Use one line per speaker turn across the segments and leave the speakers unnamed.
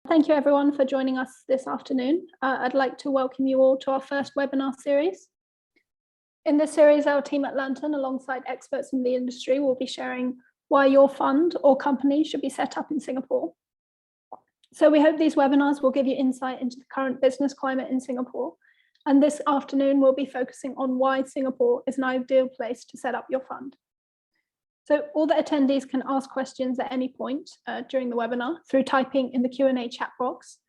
Thank you everyone for joining us this afternoon. I'd like to welcome you all to our first webinar series. In this series, our team at Lanturn, alongside experts in the industry, will be sharing why your fund or company should be set up in Singapore. So we hope these webinars will give you insight into the current business climate in Singapore. And this afternoon, we'll be focusing on why Singapore is an ideal place to set up your fund. So all the attendees can ask questions at any point during the webinar through typing in the Q&A chat box.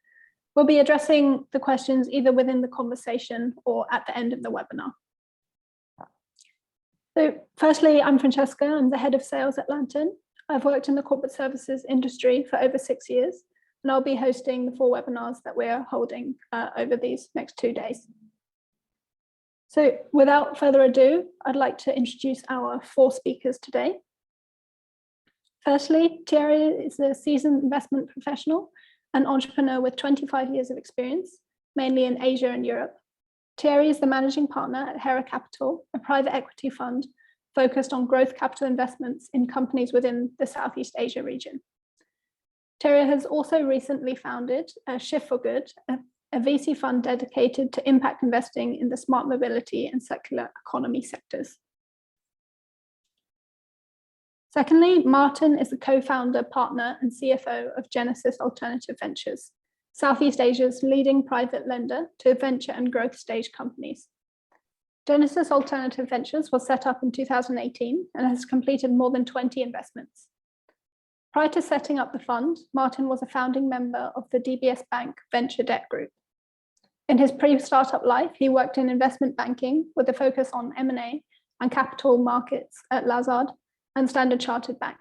We'll be addressing the questions either within the conversation or at the end of the webinar. So firstly, I'm Francesca. I'm the head of sales at Lanturn. I've worked in the corporate services industry for over 6 years, and I'll be hosting the 4 webinars that we're holding over these next 2 days. So without further ado, I'd like to introduce our 4 speakers today. Firstly, Thierry is a seasoned investment professional and entrepreneur with 25 years of experience, mainly in Asia and Europe. Thierry is the managing partner at Hera Capital, a private equity fund focused on growth capital investments in companies within the Southeast Asia region. Thierry has also recently founded Shift for Good, a VC fund dedicated to impact investing in the smart mobility and circular economy sectors. Secondly, Martin is the co-founder, partner, and CFO of Genesis Alternative Ventures, Southeast Asia's leading private lender to venture and growth stage companies. Genesis Alternative Ventures was set up in 2018 and has completed more than 20 investments. Prior to setting up the fund, Martin was a founding member of the DBS Bank Venture Debt Group. In his pre-startup life, he worked in investment banking with a focus on M&A and capital markets at Lazard and Standard Chartered Bank.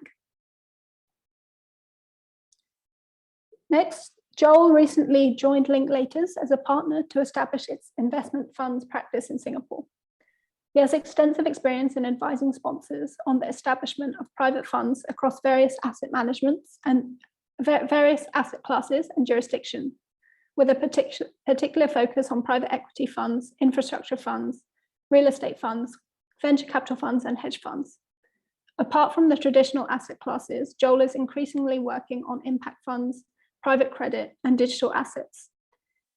Next, Joel recently joined Linklaters as a partner to establish its investment funds practice in Singapore. He has extensive experience in advising sponsors on the establishment of private funds across various asset managements and various asset classes and jurisdictions, with a particular focus on private equity funds, infrastructure funds, real estate funds, venture capital funds, and hedge funds. Apart from the traditional asset classes, Joel is increasingly working on impact funds, private credit, and digital assets.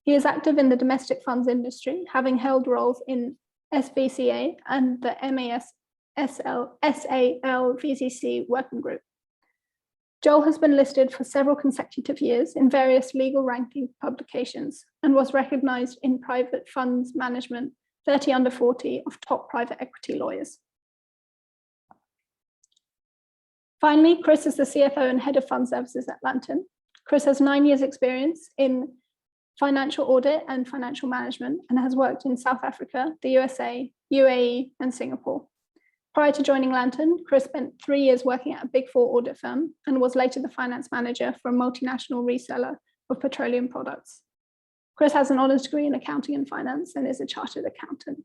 He is active in the domestic funds industry, having held roles in SVCA and the MAS SAL VCC working group. Joel has been listed for several consecutive years in various legal ranking publications and was recognized in private funds management 30 under 40 of top private equity lawyers. Finally, Chris is the CFO and head of fund services at Lanturn. Chris has 9 years experience in financial audit and financial management and has worked in South Africa, the USA, UAE, and Singapore. Prior to joining Lanturn, Chris spent 3 years working at a Big 4 audit firm and was later the finance manager for a multinational reseller of petroleum products. Chris has an honors degree in accounting and finance and is a chartered accountant.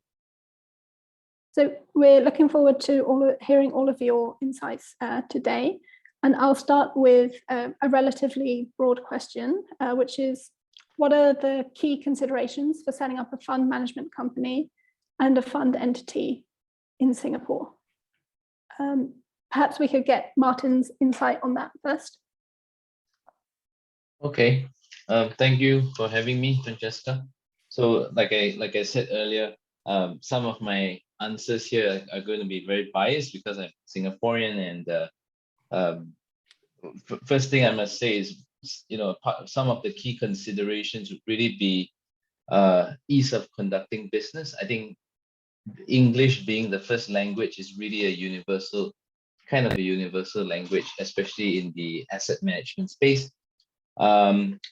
So we're looking forward to hearing all of your insights today. And I'll start with a relatively broad question, which is, what are the key considerations for setting up a fund management company and a fund entity in Singapore? Perhaps we could get Martin's insight on that first.
Okay, thank you for having me, Francesca. So like I said earlier, some of my answers here are going to be very biased because I'm Singaporean, and first thing I must say is, some of the key considerations would really be ease of conducting business. I think English being the first language is really a universal language, especially in the asset management space.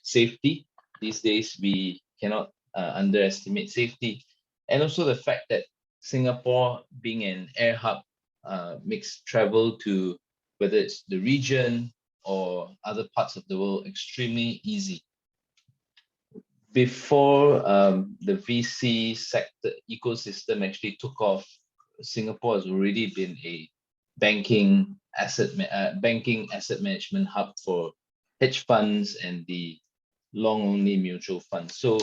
Safety, these days we cannot underestimate safety, and also the fact that Singapore being an air hub makes travel to whether it's the region or other parts of the world extremely easy. Before the VC sector ecosystem actually took off, Singapore has already been a banking asset management hub for hedge funds and the long-only mutual funds. So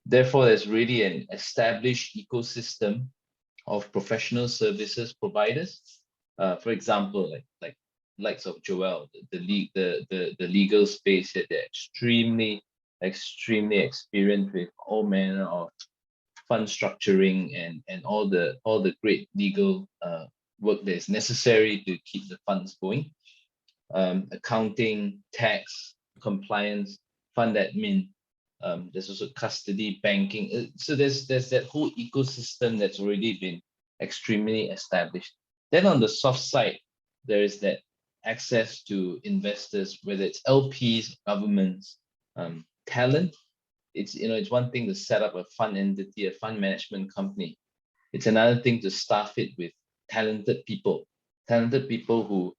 therefore, there's really an established ecosystem of professional services providers. For example, like likes of Joel, the legal space here, they're extremely experienced with all manner of fund structuring and all the great legal work that is necessary to keep the funds going. Accounting, tax, compliance, fund admin. There's also custody, banking. So there's that whole ecosystem that's already been extremely established. Then on the soft side, there is that access to investors, whether it's LPs, governments, talent. It's one thing to set up a fund entity, a fund management company. It's another thing to staff it with talented people who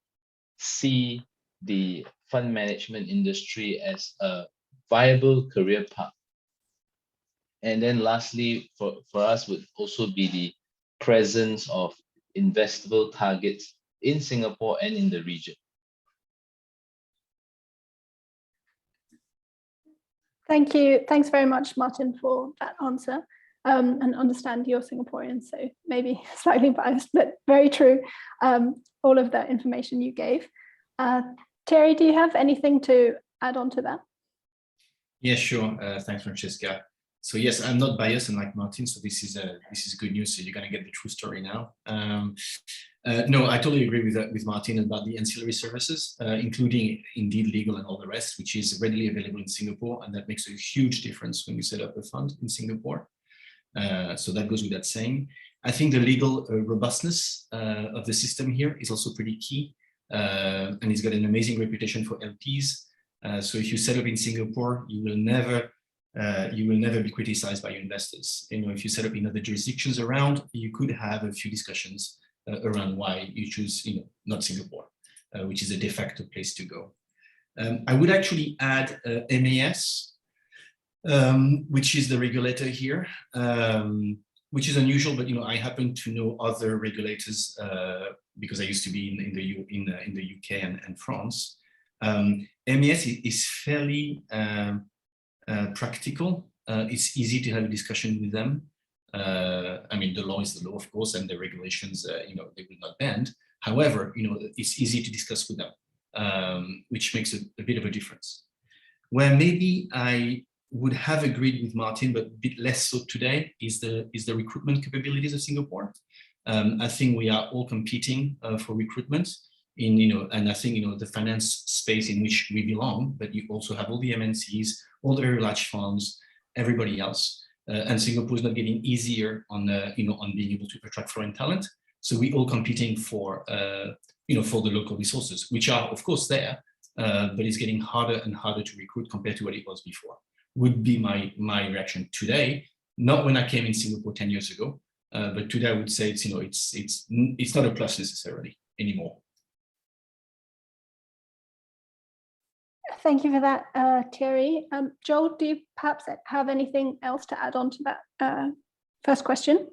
see the fund management industry as a viable career path. And then lastly, for us would also be the presence of investable targets in Singapore and in the region.
Thank you. Thanks very much, Martin, for that answer. And understand you're Singaporean, so maybe slightly biased, but very true. All of that information you gave. Thierry, do you have anything to add on to that?
Yeah, sure. Thanks, Francesca. So yes, I'm not biased, unlike Martin. So this is good news. So you're going to get the true story now. No, I totally agree with Martin about the ancillary services, including indeed legal and all the rest, which is readily available in Singapore, and that makes a huge difference when you set up a fund in Singapore. So that goes without saying. I think the legal robustness of the system here is also pretty key, and it's got an amazing reputation for LPs. So if you set up in Singapore, you will never be criticized by your investors. If you set up in other jurisdictions around, you could have a few discussions around why you choose, not Singapore, which is a de facto place to go. I would actually add MAS, which is the regulator here, which is unusual, but I happen to know other regulators because I used to be in the UK and France. MAS is fairly practical. It's easy to have a discussion with them. I mean, the law is the law, of course, and the regulations, they will not bend. However, it's easy to discuss with them, which makes a bit of a difference. Where maybe I would have agreed with Martin, but a bit less so today, is the recruitment capabilities of Singapore. I think we are all competing for recruitment and I think the finance space in which we belong, but you also have all the MNCs, all the very large funds, everybody else. And Singapore is not getting easier on being able to attract foreign talent. So we're all competing for the local resources, which are of course there, but it's getting harder and harder to recruit compared to what it was before. Would be my reaction today. Not when I came in Singapore 10 years ago, but today I would say it's not a plus necessarily anymore.
Thank you for that, Thierry. Joel, do you perhaps have anything else to add on to that first question?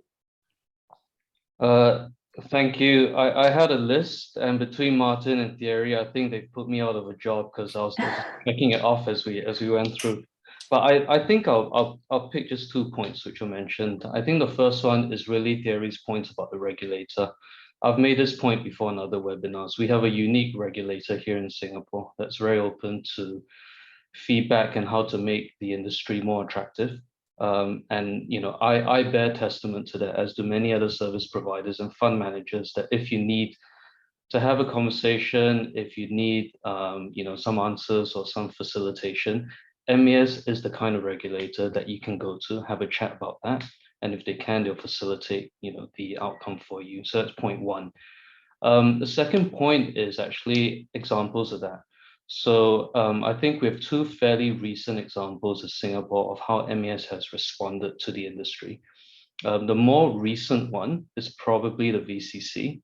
Thank you. I had a list, and between Martin and Thierry, I think they put me out of a job because I was checking it off as we went through. But I think I'll pick just 2 points which were mentioned. I think the first one is really Thierry's point about the regulator. I've made this point before in other webinars. We have a unique regulator here in Singapore that's very open to feedback and how to make the industry more attractive. I bear testament to that, as do many other service providers and fund managers, that if you need to have a conversation, if you need some answers or some facilitation, MAS is the kind of regulator that you can go to, have a chat about that. And if they can, they'll facilitate, the outcome for you. So that's point one. The second point is actually examples of that. So I think we have 2 fairly recent examples of Singapore of how MAS has responded to the industry. The more recent one is probably the VCC.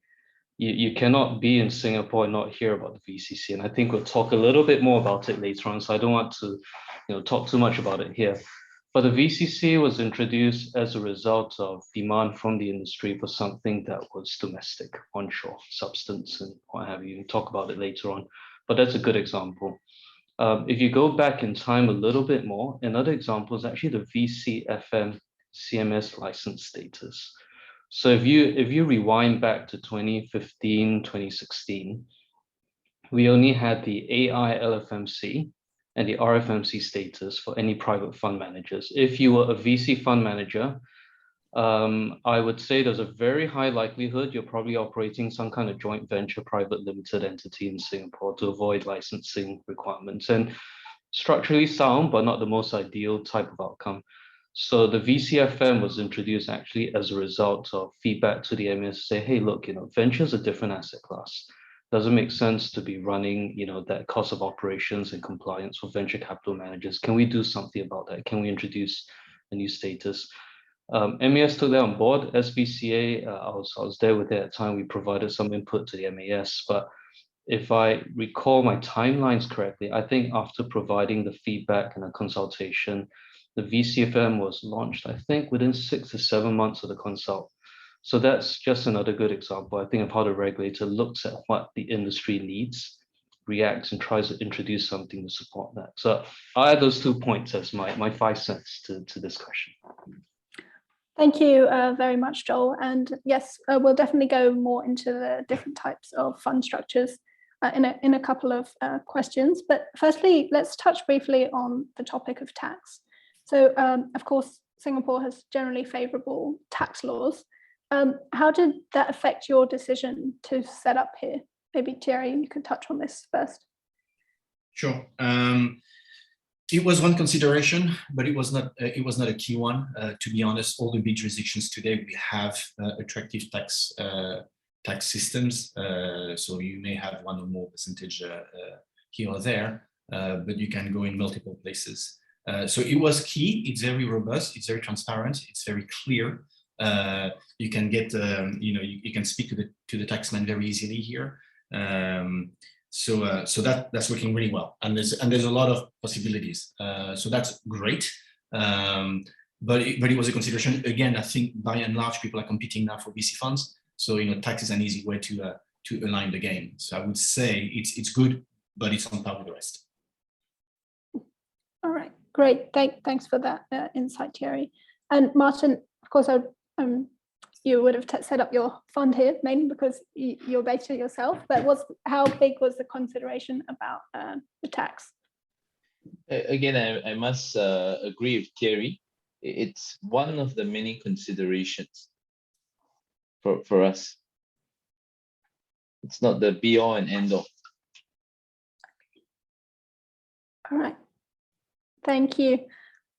You cannot be in Singapore and not hear about the VCC. And I think we'll talk a little bit more about it later on. So I don't want to talk too much about it here. But the VCC was introduced as a result of demand from the industry for something that was domestic, onshore, substance, and what have you. We'll talk about it later on, but that's a good example. If you go back in time a little bit more, another example is actually the VCFM CMS license status. So if you rewind back to 2015, 2016, we only had the AI LFMC and the RFMC status for any private fund managers. If you were a VC fund manager, I would say there's a very high likelihood you're probably operating some kind of joint venture private limited entity in Singapore to avoid licensing requirements, and structurally sound, but not the most ideal type of outcome. So the VCFM was introduced actually as a result of feedback to the MAS to say, hey, look, venture is a different asset class. Doesn't make sense to be running, that cost of operations and compliance for venture capital managers. Can we do something about that? Can we introduce a new status? MAS took that on board. SBCA, I was there with it at the time. We provided some input to the MAS, but if I recall my timelines correctly, I think after providing the feedback and a consultation, the VCFM was launched, I think, within 6 to 7 months of the consult. So that's just another good example, I think, of how the regulator looks at what the industry needs, reacts, and tries to introduce something to support that. So I add those 2 points as my 5 cents to this question.
Thank you very much, Joel. And yes, we'll definitely go more into the different types of fund structures in a couple of questions. But firstly, let's touch briefly on the topic of tax. So, of course, Singapore has generally favorable tax laws. How did that affect your decision to set up here? Maybe Thierry, you could touch on this first.
Sure. It was one consideration, but it was not a key one. To be honest, all the big jurisdictions today, we have attractive tax systems. So you may have one or more percentage here or there, but you can go in multiple places. So it was key. It's very robust. It's very transparent. It's very clear. You can get, you can speak to the taxman very easily here. So that's working really well, and there's a lot of possibilities. So that's great. But it was a consideration. Again, I think by and large people are competing now for VC funds. So tax is an easy way to align the game. So I would say it's good, but it's on par with the rest.
All right, great. Thanks for that insight, Thierry. And Martin, of course, you would have set up your fund here mainly because you're based here yourself, but how big was the consideration about the tax?
Again, I must agree with Thierry. It's one of the many considerations for us. It's not the be all and end all.
All right, thank you.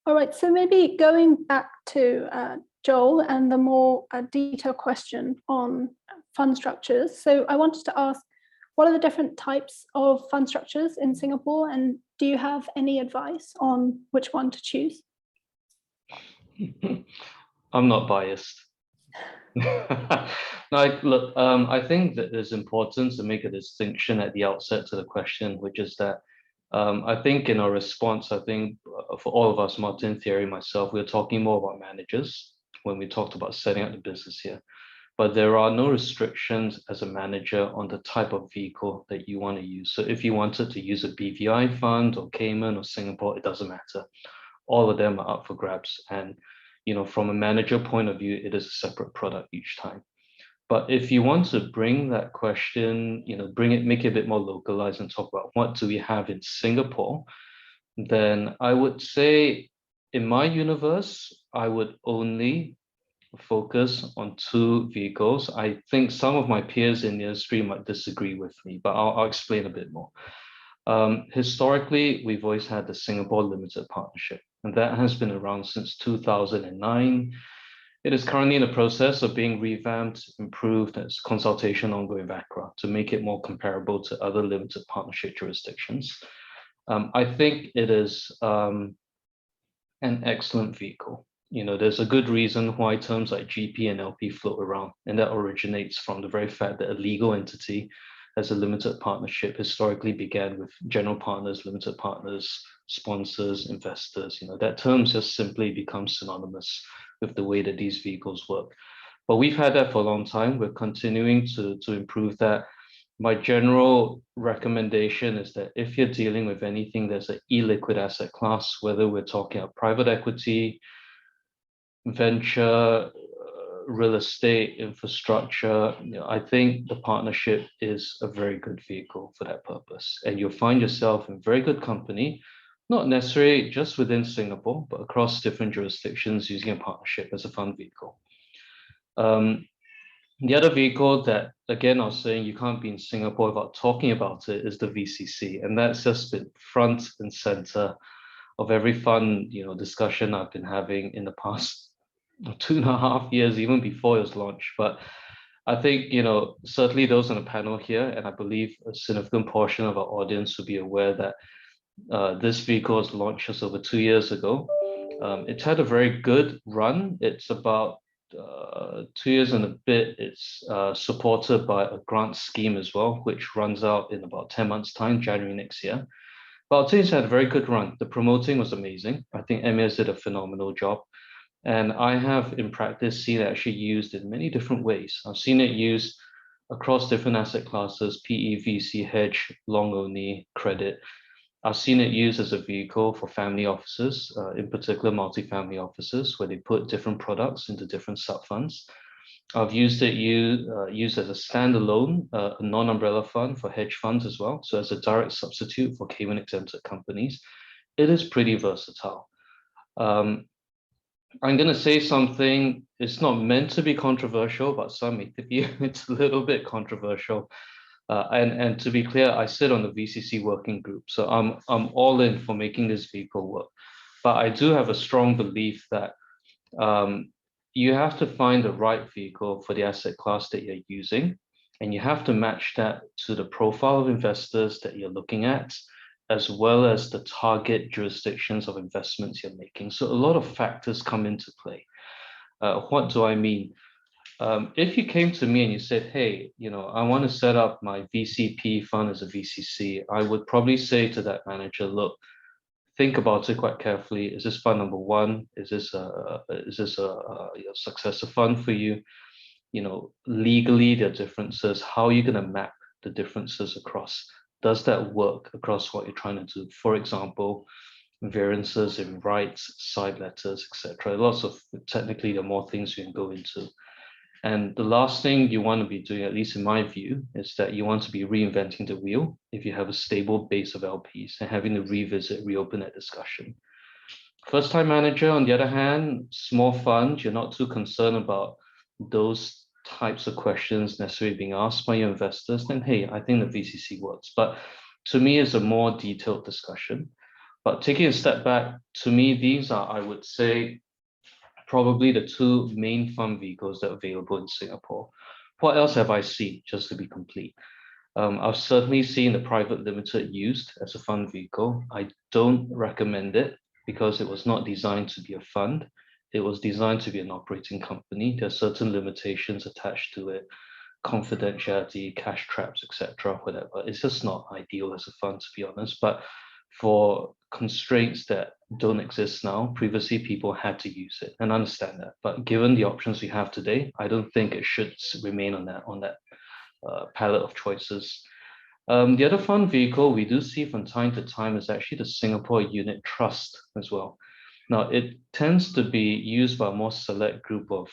All right, so maybe going back to Joel and the more detailed question on fund structures. So I wanted to ask, what are the different types of fund structures in Singapore, and do you have any advice on which one to choose?
I'm not biased. Look, I think that there's importance to make a distinction at the outset to the question, which is that I think in our response, I think for all of us, Martin, Thierry, myself, we're talking more about managers when we talked about setting up the business here. But there are no restrictions as a manager on the type of vehicle that you want to use. So if you wanted to use a BVI fund or Cayman or Singapore, it doesn't matter. All of them are up for grabs. And from a manager point of view, it is a separate product each time. But if you want to bring that question, make it a bit more localized and talk about what do we have in Singapore, then I would say in my universe, I would only focus on 2 vehicles. I think some of my peers in the industry might disagree with me, but I'll explain a bit more. Historically, we've always had the Singapore Limited Partnership, and that has been around since 2009. It is currently in the process of being revamped, improved, as consultation ongoing background to make it more comparable to other limited partnership jurisdictions. I think it is an excellent vehicle. There's a good reason why terms like GP and LP float around, and that originates from the very fact that a legal entity as a limited partnership historically began with general partners, limited partners, sponsors, investors. That term just simply becomes synonymous with the way that these vehicles work. But we've had that for a long time. We're continuing to improve that. My general recommendation is that if you're dealing with anything that's an illiquid asset class, whether we're talking about private equity, venture, real estate, infrastructure, I think the partnership is a very good vehicle for that purpose. And you'll find yourself in very good company, not necessarily just within Singapore, but across different jurisdictions using a partnership as a fund vehicle. The other vehicle that, again, I was saying you can't be in Singapore without talking about it is the VCC. And that's just been front and center of every fund, discussion I've been having in the past 2.5 years, even before it was launched. But I think, certainly those on the panel here, and I believe a significant portion of our audience will be aware that this vehicle was launched just over 2 years ago. It's had a very good run. It's about 2 years and a bit. It's supported by a grant scheme as well, which runs out in about 10 months' time, January next year. But I'll tell you, it's had a very good run. The promoting was amazing. I think Emirs did a phenomenal job. And I have, in practice, seen it actually used in many different ways. I've seen it used across different asset classes, PE, VC, hedge, long only, credit. I've seen it used as a vehicle for family offices, in particular multifamily offices, where they put different products into different sub-funds. I've used it used as a standalone, a non-umbrella fund for hedge funds as well. So as a direct substitute for Cayman exempted companies, it is pretty versatile. I'm going to say something, it's not meant to be controversial, but some may think it's a little bit controversial. And to be clear, I sit on the VCC working group, so I'm all in for making this vehicle work. But I do have a strong belief that you have to find the right vehicle for the asset class that you're using, and you have to match that to the profile of investors that you're looking at, as well as the target jurisdictions of investments you're making. So a lot of factors come into play. What do I mean? If you came to me and you said, hey, I want to set up my VCP fund as a VCC, I would probably say to that manager, look, think about it quite carefully. Is this fund number one? Is this a successor fund for you? Legally, there are differences. How are you going to map the differences across? Does that work across what you're trying to do? For example, variances in rights, side letters, etc. Lots of, technically, there are more things you can go into. And the last thing you want to be doing, at least in my view, is that you want to be reinventing the wheel if you have a stable base of LPs and having to reopen that discussion. First-time manager, on the other hand, small fund, you're not too concerned about those types of questions necessarily being asked by your investors, then hey, I think the VCC works. But to me, it's a more detailed discussion. But taking a step back, to me, these are, I would say, probably the two main fund vehicles that are available in Singapore. What else have I seen, just to be complete? I've certainly seen the private limited used as a fund vehicle. I don't recommend it because it was not designed to be a fund. It was designed to be an operating company. There are certain limitations attached to it, confidentiality, cash traps, etc., whatever. It's just not ideal as a fund, to be honest. But for constraints that don't exist now, previously people had to use it, and I understand that. But given the options we have today, I don't think it should remain on that palette of choices. The other fund vehicle we do see from time to time is actually the Singapore Unit Trust as well. Now, it tends to be used by a more select group of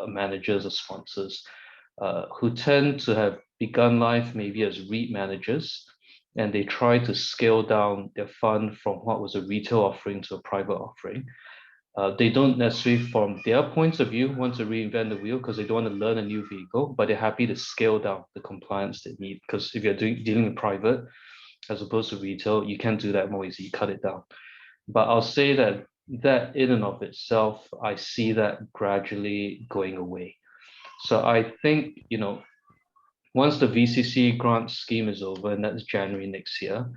managers or sponsors who tend to have begun life maybe as REIT managers, and they try to scale down their fund from what was a retail offering to a private offering. They don't necessarily, from their point of view, want to reinvent the wheel because they don't want to learn a new vehicle, but they're happy to scale down the compliance they need. Because if you're dealing with private as opposed to retail, you can do that more easily, you cut it down. But I'll say that in and of itself, I see that gradually going away. So I think, once the VCC grant scheme is over, and that's January next year,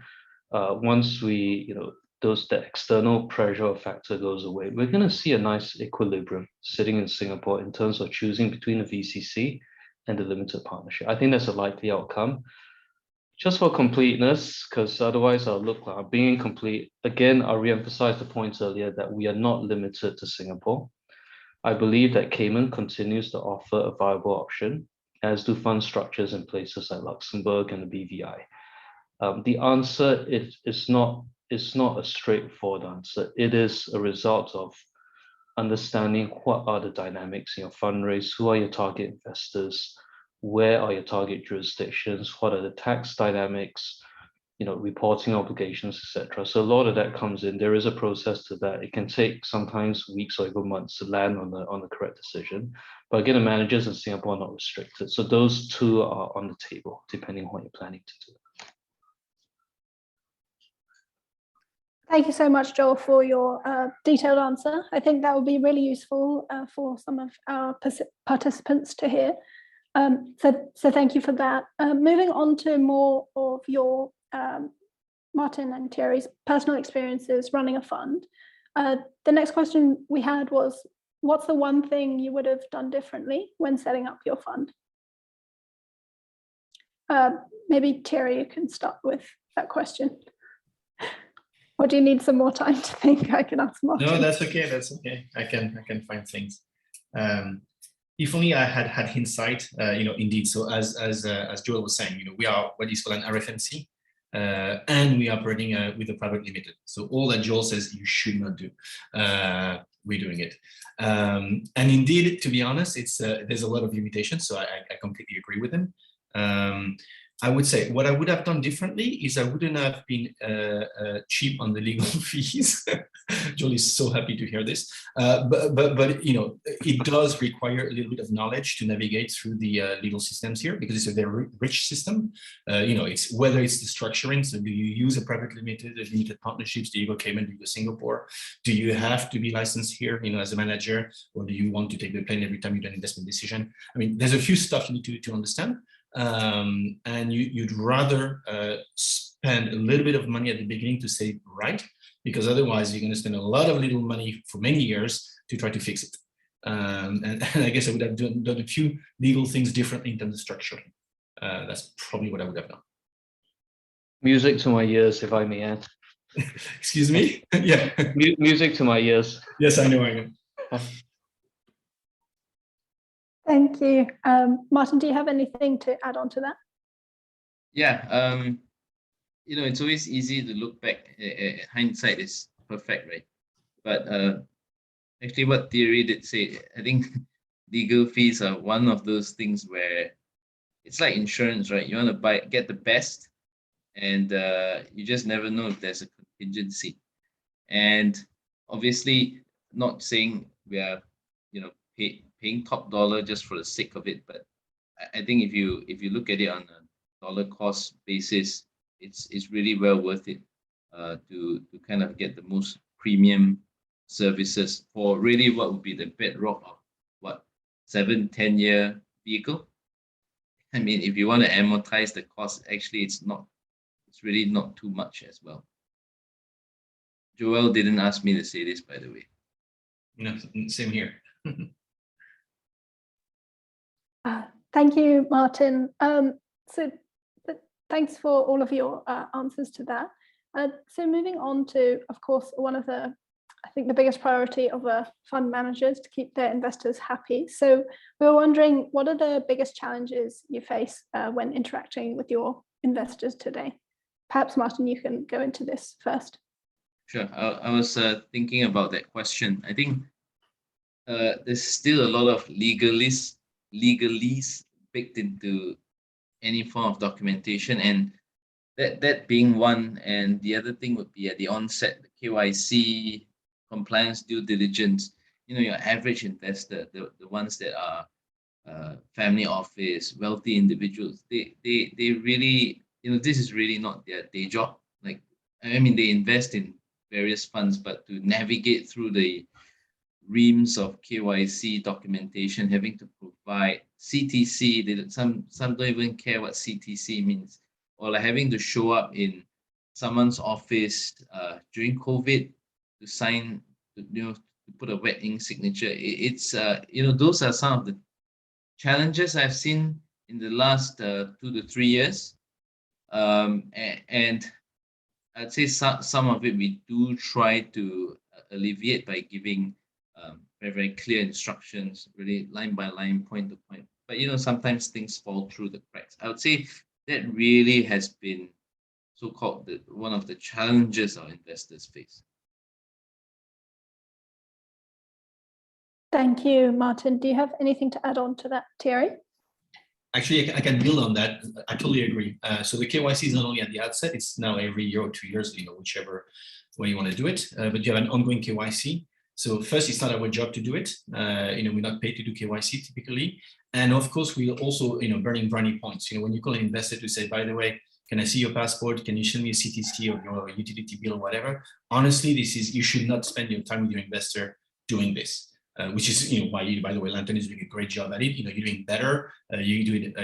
once we, the external pressure factor goes away, we're going to see a nice equilibrium sitting in Singapore in terms of choosing between the VCC and the limited partnership. I think that's a likely outcome. Just for completeness, because otherwise I'll look like I'm being incomplete. Again, I'll reemphasize the points earlier that we are not limited to Singapore. I believe that Cayman continues to offer a viable option, as do fund structures in places like Luxembourg and the BVI. The answer is not a straightforward answer. It is a result of understanding what are the dynamics in your fundraise, who are your target investors, where are your target jurisdictions, what are the tax dynamics, reporting obligations, etc. So a lot of that comes in. There is a process to that. It can take sometimes weeks or even months to land on the correct decision. But again, the managers in Singapore are not restricted. So those two are on the table, depending on what you're planning to do.
Thank you so much, Joel, for your detailed answer. I think that will be really useful for some of our participants to hear. So thank you for that. Moving on to more of your Martin and Thierry's personal experiences running a fund. The next question we had was, what's the one thing you would have done differently when setting up your fund? Maybe Thierry, you can start with that question. Or do you need some more time to think? I can ask Martin.
No, that's okay. That's okay. I can find things. If only I had hindsight, indeed. So as Joel was saying, we are what is called an RFMC, and we are operating with a private limited. So all that Joel says you should not do, we're doing it. And indeed, to be honest, it's there's a lot of limitations. So I completely agree with him. I would say what I would have done differently is I wouldn't have been cheap on the legal fees. Joel is so happy to hear this, but it does require a little bit of knowledge to navigate through the legal systems here, because it's a very rich system. It's whether it's the structuring. So do you use a private limited partnerships? Do you go Cayman? Do you go Singapore? Do you have to be licensed here, as a manager, or do you want to take the plane every time you do an investment decision? I mean, there's a few stuff you need to understand. And you'd rather spend a little bit of money at the beginning to say right, because otherwise you're going to spend a lot of little money for many years to try to fix it. And I guess I would have done a few legal things differently in terms of structuring. That's probably what I would have done.
Music to my ears, if I may add.
Excuse me? Yeah.
Music to my ears.
Yes, I know.
Thank you. Martin, do you have anything to add on to that?
Yeah, it's always easy to look back. Hindsight is perfect, right? But actually what Thierry did say, I think legal fees are one of those things where it's like insurance, right? You want to get the best, and you just never know if there's a contingency. And obviously, not saying we are, paying top dollar just for the sake of it, but I think if you look at it on a dollar cost basis, it's really well worth it to kind of get the most premium services for really what would be the bedrock of what 7-10 year vehicle. I mean, if you want to amortize the cost, actually it's really not too much as well. Joel didn't ask me to say this, by the way.
No, same here.
Thank you, Martin. So thanks for all of your answers to that. So moving on to, of course, one of the, I think the biggest priority of a fund manager is to keep their investors happy. So we were wondering, what are the biggest challenges you face when interacting with your investors today? Perhaps, Martin, you can go into this first.
Sure. I was thinking about that question. I think there's still a lot of legalese baked into any form of documentation, and that being one, and the other thing would be at the onset, the KYC, compliance, due diligence. Your average investor, the ones that are family office, wealthy individuals, they really, this is really not their day job. Like, I mean, they invest in various funds, but to navigate through the reams of KYC documentation, having to provide CTC, some don't even care what CTC means, or like having to show up in someone's office during COVID to sign, to put a wet ink signature. It's those are some of the challenges I've seen in the last 2 to 3 years, and I'd say some of it we do try to alleviate by giving very, very clear instructions, really line by line, point to point. But sometimes things fall through the cracks. I would say that really has been so-called one of the challenges our investors face.
Thank you, Martin. Do you have anything to add on to that, Thierry?
Actually, I can build on that. I totally agree. So the KYC is not only at the outset, it's now every year or 2 years, whichever way you want to do it, but you have an ongoing KYC. So first, it's not our job to do it. We're not paid to do KYC typically. And of course, we also, burning brownie points. When you call an investor to say, by the way, can I see your passport? Can you send me a CTC of your utility bill or whatever? Honestly, you should not spend your time with your investor doing this. Which is, why, by the way, Lanturn is doing a great job at it. You're doing better. You do it,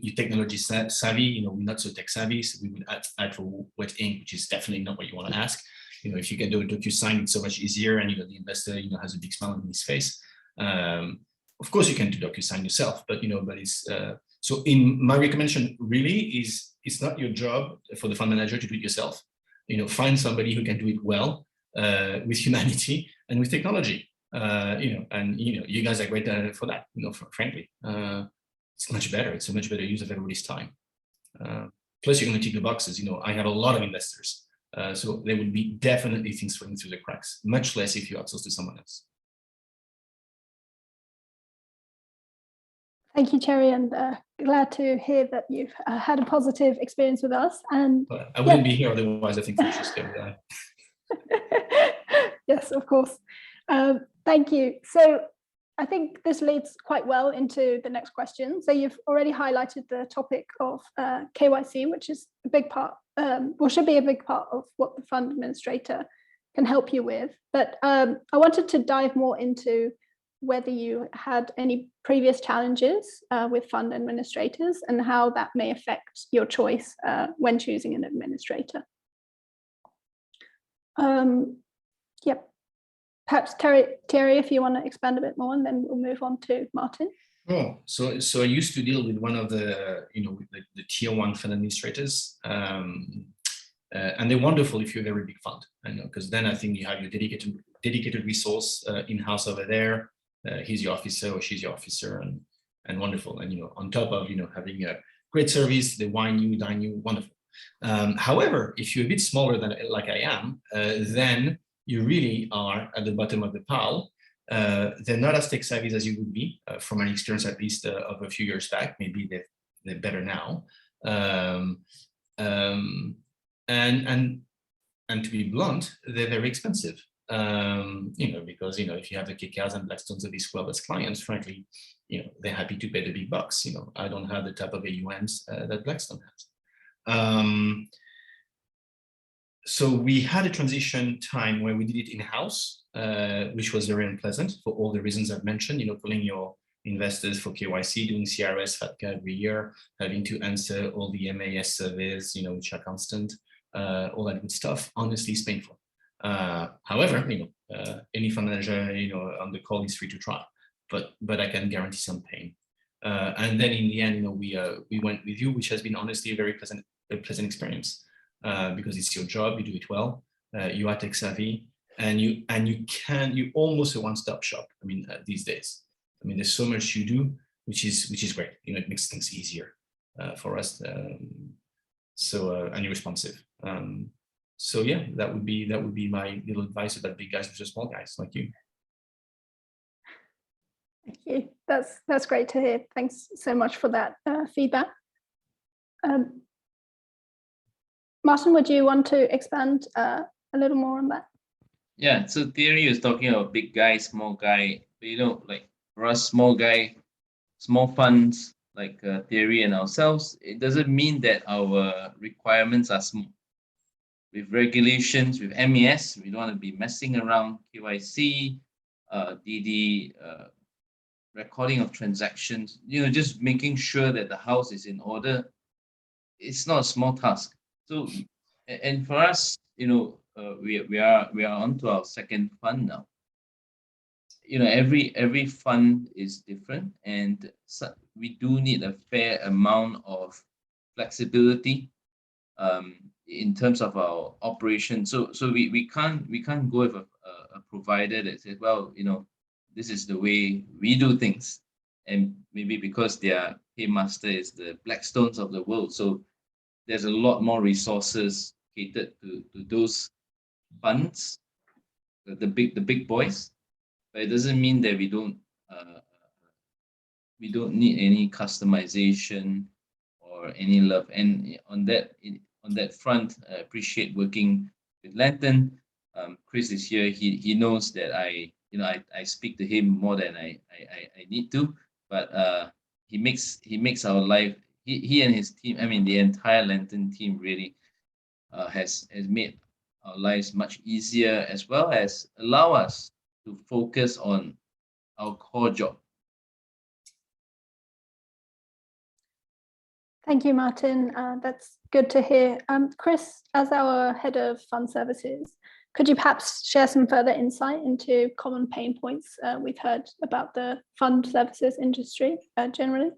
you technology savvy. We're not so tech savvy. So we would add for wet ink, which is definitely not what you want to ask. If you can do a DocuSign, it's so much easier, and the investor, has a big smile on his face. Of course, you can do DocuSign yourself, but it's so. In my recommendation, really, is it's not your job for the fund manager to do it yourself. Find somebody who can do it well with humanity and with technology. You guys are great for that. Frankly, it's much better. It's a much better use of everybody's time. Plus, you're going to tick the boxes. I have a lot of investors, so there will be definitely things falling through the cracks. Much less if you outsource to someone else.
Thank you, Thierry, and glad to hear that you've had a positive experience with us. And
I wouldn't be here otherwise. I think Francesca.
Yes, of course. Thank you. So I think this leads quite well into the next question. So you've already highlighted the topic of KYC, which is a big part, or should be a big part of what the fund administrator can help you with. But I wanted to dive more into whether you had any previous challenges with fund administrators and how that may affect your choice when choosing an administrator. Yep. Perhaps Thierry, if you want to expand a bit more, and then we'll move on to Martin.
Oh, so I used to deal with one of the, the tier 1 fund administrators, and they're wonderful if you're a very big fund. Because then I think you have your dedicated resource in-house over there. He's your officer or she's your officer, and wonderful. And on top of having a great service, they wine you, dine you, wonderful. However, if you're a bit smaller than like I am, then you really are at the bottom of the pile. They're not as tech savvy as you would be, from my experience at least of a few years back. Maybe they're better now. And to be blunt, they're very expensive. Because if you have the KKRs and Blackstones of this world as clients, frankly, they're happy to pay the big bucks. I don't have the type of AUMs that Blackstone has. So we had a transition time where we did it in-house, which was very unpleasant for all the reasons I've mentioned, calling your investors for KYC, doing CRS, FATCA every year, having to answer all the MAS surveys, which are constant, all that good stuff. Honestly, it's painful. However, any fund manager, on the call is free to try, but I can guarantee some pain. And then in the end, we went with you, which has been honestly a very pleasant experience. Because it's your job, you do it well, you are tech savvy, and you almost a one-stop shop. These days, there's so much you do, which is great. It makes things easier for us. And you're responsive. So yeah, that would be my little advice about big guys versus small guys like you.
Thank you. That's great to hear. Thanks so much for that feedback. Martin, would you want to expand a little more on that?
Yeah, so Thierry was talking about big guy, small guy. Like for us, small guy, small funds, like Thierry and ourselves, it doesn't mean that our requirements are small. With regulations, with MES, we don't want to be messing around. KYC, DD, recording of transactions, just making sure that the house is in order. It's not a small task. So, and for us, we are on to our second fund now. Every fund is different, and so we do need a fair amount of flexibility in terms of our operation. So we can't go with a provider that says, well, this is the way we do things, and maybe because their paymaster is the Blackstones of the world, so there's a lot more resources catered to those funds, the big boys. but it doesn't mean that we don't need any customization or any love. And on that front, I appreciate working with Lanturn. Chris is here. He knows that I speak to him more than I need to, but he makes our life. He and his team, I mean the entire Lanturn team, really has made our lives much easier, as well as allow us to focus on our core job.
Thank you, Martin. That's good to hear. Chris, as our head of fund services, could you perhaps share some further insight into common pain points we've heard about the fund services industry generally?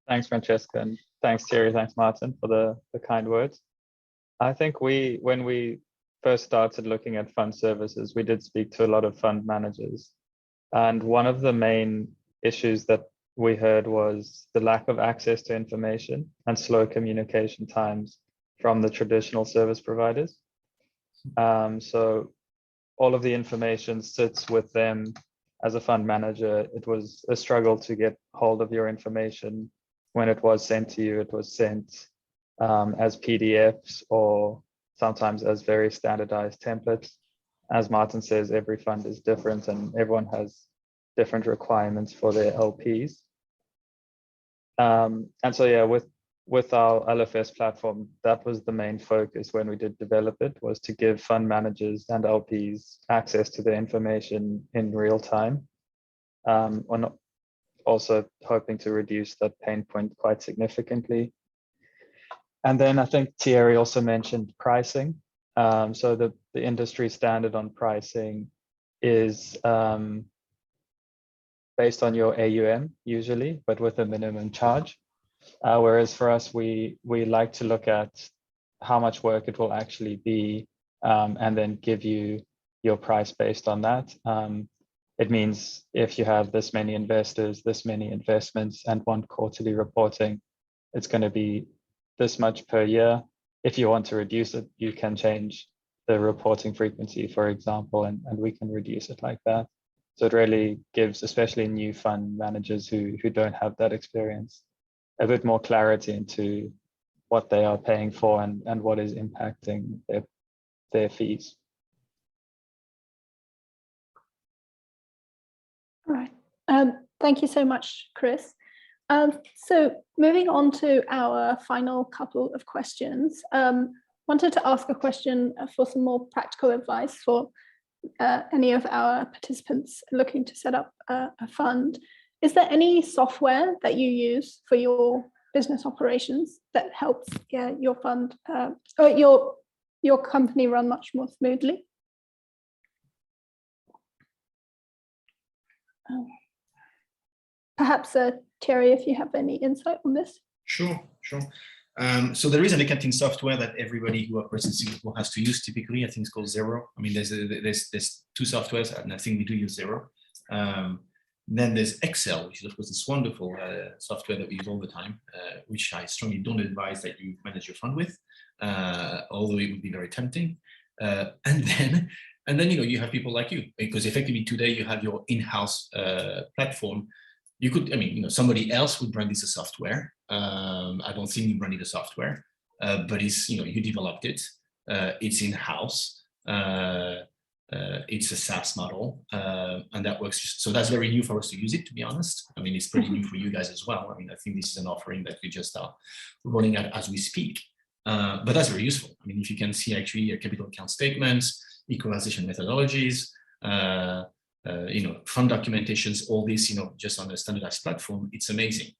Thanks, Francesca, and thanks, Thierry. Thanks, Martin, for the kind words. I think when we first started looking at fund services, we did speak to a lot of fund managers. And one of the main issues that we heard was the lack of access to information and slow communication times from the traditional service providers. So all of the information sits with them as a fund manager. It was a struggle to get hold of your information. When it was sent to you, it was sent as PDFs or sometimes as very standardized templates. As Martin says, every fund is different and everyone has different requirements for their LPs. And so, yeah, with our LFS platform, that was the main focus when we did develop it, was to give fund managers and LPs access to the information in real time. Also hoping to reduce that pain point quite significantly. And then I think Thierry also mentioned pricing. So the industry standard on pricing is based on your AUM usually, but with a minimum charge. Whereas for us, we like to look at how much work it will actually be and then give you your price based on that. It means if you have this many investors, this many investments, and want quarterly reporting, it's going to be this much per year. If you want to reduce it, you can change the reporting frequency, for example, and we can reduce it like that. So it really gives, especially new fund managers who don't have that experience, a bit more clarity into what they are paying for and what is impacting their fees.
All right. Thank you so much, Chris. So moving on to our final couple of questions, wanted to ask a question for some more practical advice for any of our participants looking to set up a fund. Is there any software that you use for your business operations that helps your fund or your company run much more smoothly? Perhaps Thierry, if you have any insight on this.
Sure. So there is an accounting software that everybody who operates in Singapore has to use. Typically, I think it's called Xero. I mean, there's two softwares, and I think we do use Xero. Then there's Excel, which is of course this wonderful software that we use all the time, which I strongly don't advise that you manage your fund with, although it would be very tempting. And then you have people like you, because effectively today you have your in-house platform. You could, somebody else would brand this a software. I don't think you branded a software, but it's, you developed it. It's in-house. It's a SaaS model, and that works. So that's very new for us to use it, to be honest. I mean, it's pretty new for you guys as well. I mean, I think this is an offering that we just are rolling out as we speak. But that's very useful. I mean, if you can see actually capital account statements, equalization methodologies, fund documentations, all this, just on a standardized platform, it's amazing.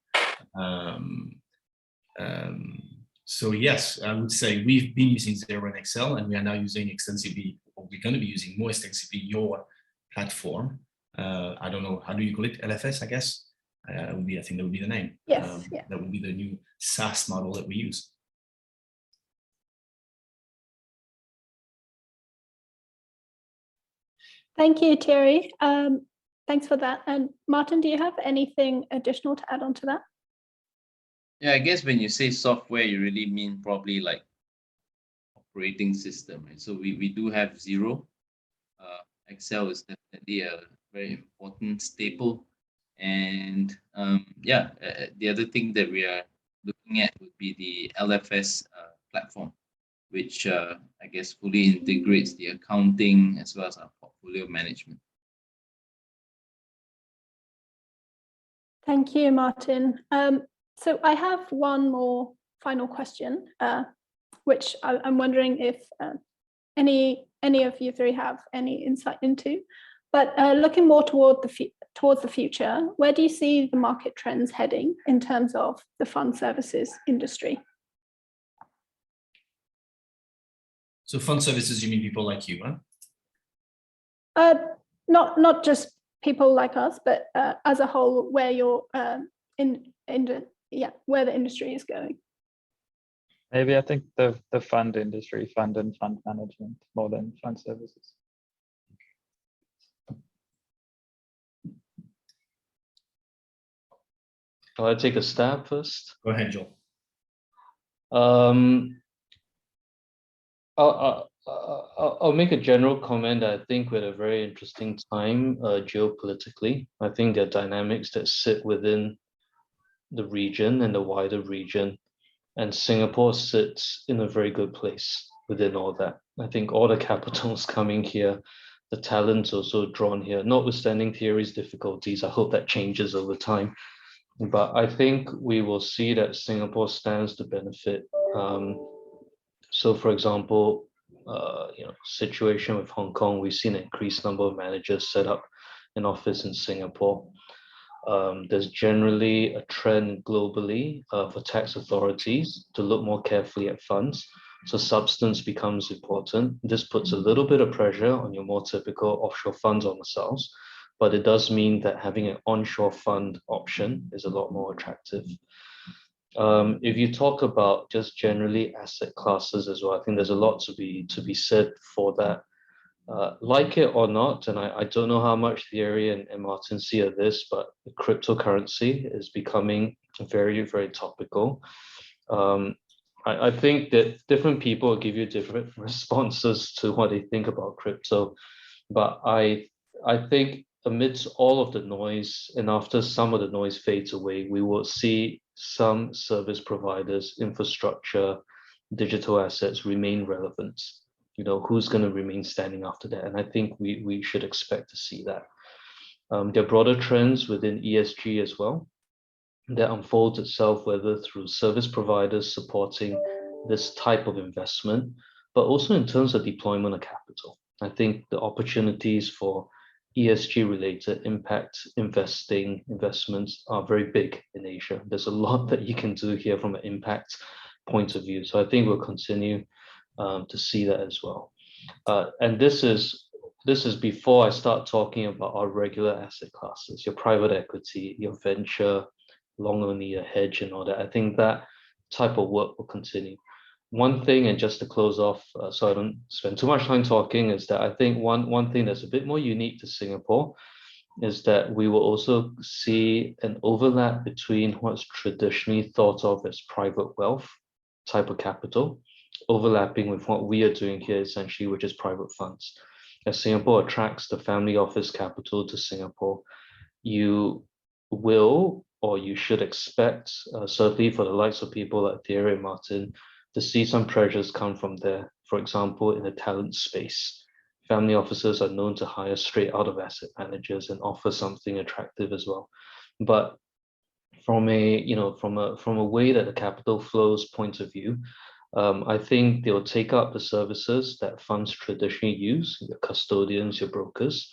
So yes, I would say we've been using Xero and Excel, and we are now using extensively, or we're going to be using more extensively your platform. I don't know, how do you call it? LFS, I guess. I think that would be the name.
Yes, yeah.
That would be the new SaaS model that we use.
Thank you, Thierry. Thanks for that. And Martin, do you have anything additional to add on to that?
Yeah, I guess when you say software, you really mean probably like operating system. Right? So we do have Xero. Excel is definitely a very important staple. And the other thing that we are looking at would be the LFS platform, which I guess fully integrates the accounting as well as our portfolio management.
Thank you, Martin. So I have one more final question, which I'm wondering if any of you three have any insight into. But looking more towards the future, where do you see the market trends heading in terms of the fund services industry?
So fund services, you mean people like you, huh?
Not just people like us, but as a whole, where you're where the industry is going.
Maybe I think the fund industry, fund and fund management, more than fund services.
Shall I take a stab first?
Go ahead, Joel.
I'll make a general comment. I think we're at a very interesting time geopolitically. I think there are dynamics that sit within the region and the wider region, and Singapore sits in a very good place within all that. I think all the capital is coming here, the talent's also drawn here, notwithstanding theory's difficulties. I hope that changes over time. But I think we will see that Singapore stands to benefit. So, for example, situation with Hong Kong, we've seen an increased number of managers set up an office in Singapore. There's generally a trend globally for tax authorities to look more carefully at funds. So substance becomes important. This puts a little bit of pressure on your more typical offshore funds domiciles, but it does mean that having an onshore fund option is a lot more attractive. If you talk about just generally asset classes as well, I think there's a lot to be said for that. Like it or not, and I don't know how much theory and Martin see of this, but the cryptocurrency is becoming very, very topical. I think that different people give you different responses to what they think about crypto, but I think amidst all of the noise, and after some of the noise fades away, we will see some service providers, infrastructure, digital assets remain relevant. Who's going to remain standing after that? And I think we should expect to see that. There are broader trends within ESG as well that unfolds itself, whether through service providers supporting this type of investment, but also in terms of deployment of capital. I think the opportunities for ESG related impact investments are very big in Asia. There's a lot that you can do here from an impact point of view. So I think we'll continue to see that as well. And this is before I start talking about our regular asset classes, your private equity, your venture, long only a hedge and all that. I think that type of work will continue. One thing, and just to close off, so I don't spend too much time talking, is that I think one thing that's a bit more unique to Singapore is that we will also see an overlap between what's traditionally thought of as private wealth type of capital, overlapping with what we are doing here essentially, which is private funds. As Singapore attracts the family office capital to Singapore, you will, or you should expect, certainly for the likes of people like Thierry and Martin, to see some pressures come from there. For example, in the talent space, family offices are known to hire straight out of asset managers and offer something attractive as well. But from a way that the capital flows point of view, I think they'll take up the services that funds traditionally use, your custodians, your brokers.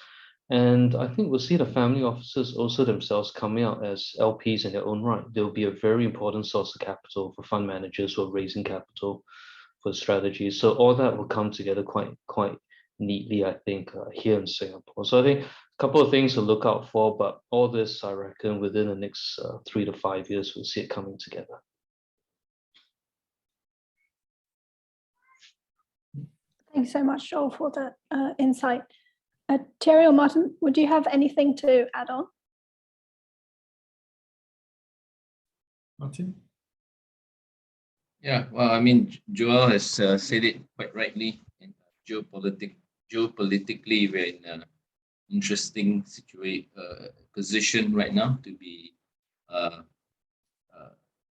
And I think we'll see the family offices also themselves coming out as LPs in their own right. They'll be a very important source of capital for fund managers who are raising capital for strategies. So all that will come together quite neatly, I think, here in Singapore. So I think a couple of things to look out for, but all this, I reckon, within the next 3 to 5 years, we'll see it coming together.
Thanks so much, Joel, for that insight. Thierry or Martin, would you have anything to add on?
Martin?
Yeah, well, I mean, Joel has said it quite rightly. In geopolitically, we're in an interesting position right now to be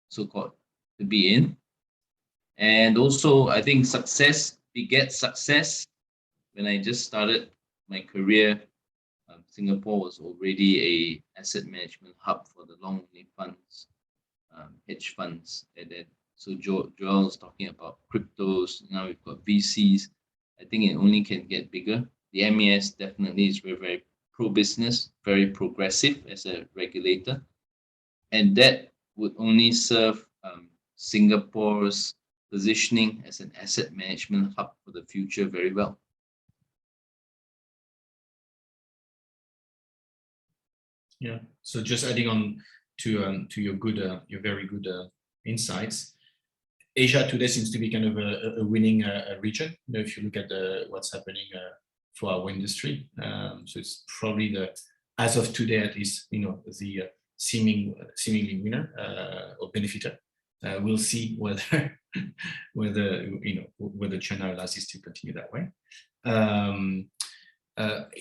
so-called to be in. And also, I think success begets success. When I just started my career, Singapore was already a asset management hub for the long-only funds, hedge funds. So Joel was talking about cryptos. Now we've got VCs. I think it only can get bigger. The MAS definitely is very, very pro-business, very progressive as a regulator. And that would only serve Singapore's positioning as an asset management hub for the future very well.
Yeah. So just adding on to your very good insights. Asia today seems to be kind of a winning region. You know, if you look at what's happening for our industry, so it's probably as of today at least, you know, the seemingly winner or benefiter. We'll see whether whether China allows this to continue that way.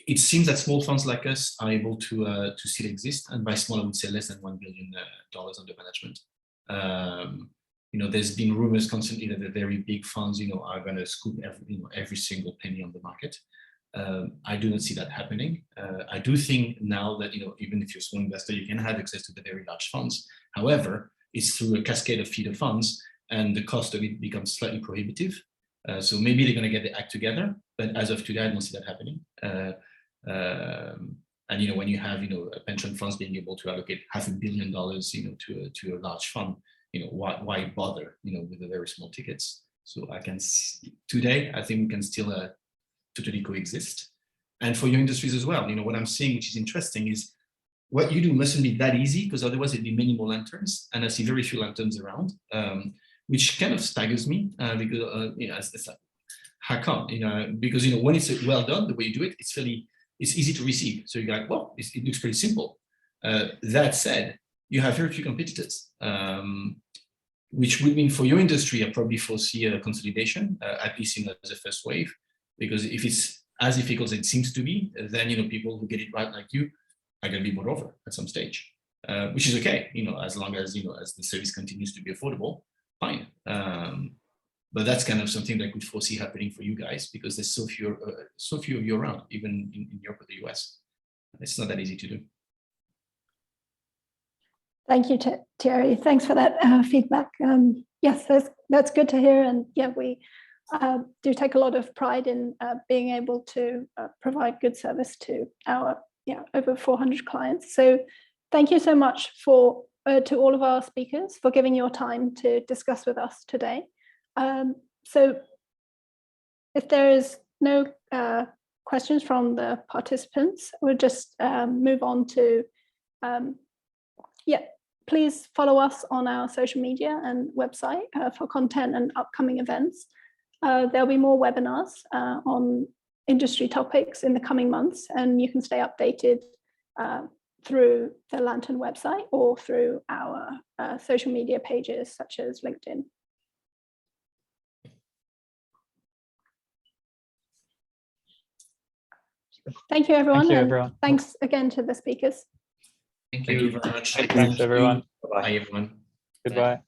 It seems that small funds like us are able to still exist, and by small I would say less than $1 billion under management. You know, there's been rumors constantly that the very big funds, you know, are going to scoop every single penny on the market. I do not see that happening. I do think now that, you know, even if you're a small investor, you can have access to the very large funds. However, it's through a cascade of feeder funds, and the cost of it becomes slightly prohibitive. So maybe they're going to get the act together, but as of today, I don't see that happening. And you know, when you have, you know, pension funds being able to allocate $500 million, you know, to a large fund, you know, why bother, you know, with the very small tickets? So I can see today, I think we can still totally coexist. And for your industries as well, you know, what I'm seeing, which is interesting, is what you do mustn't be that easy, because otherwise there'd be many more lanterns, and I see very few lanterns around, which kind of staggers me, because you know, it's like, how come? You know, because, you know, when it's well done, the way you do it, it's easy to receive. So you're like, well, it looks pretty simple. That said, you have very few competitors, which would mean for your industry, I probably foresee a consolidation, at least in as a first wave, because if it's as difficult as it seems to be, then, you know, people who get it right like you are going to be bought over at some stage, which is okay, you know, as long as, you know, as the service continues to be affordable, fine. But that's kind of something that I could foresee happening for you guys, because there's so few of you around, even in Europe or the US. It's not that easy to do.
Thank you, Thierry. Thanks for that feedback. Yes, that's good to hear. And yeah, we do take a lot of pride in being able to provide good service to our over 400 clients. So thank you so much to all of our speakers for giving your time to discuss with us today. So if there is no questions from the participants, we'll just move on to please follow us on our social media and website for content and upcoming events. There'll be more webinars on industry topics in the coming months, and you can stay updated through the Lanturn website or through our social media pages such as LinkedIn. Thank you, everyone.
Thank you,
and
everyone.
Thanks again to the speakers.
Thank
Thank
you.
you very much.
Thanks, everyone.
Bye, everyone.
Goodbye.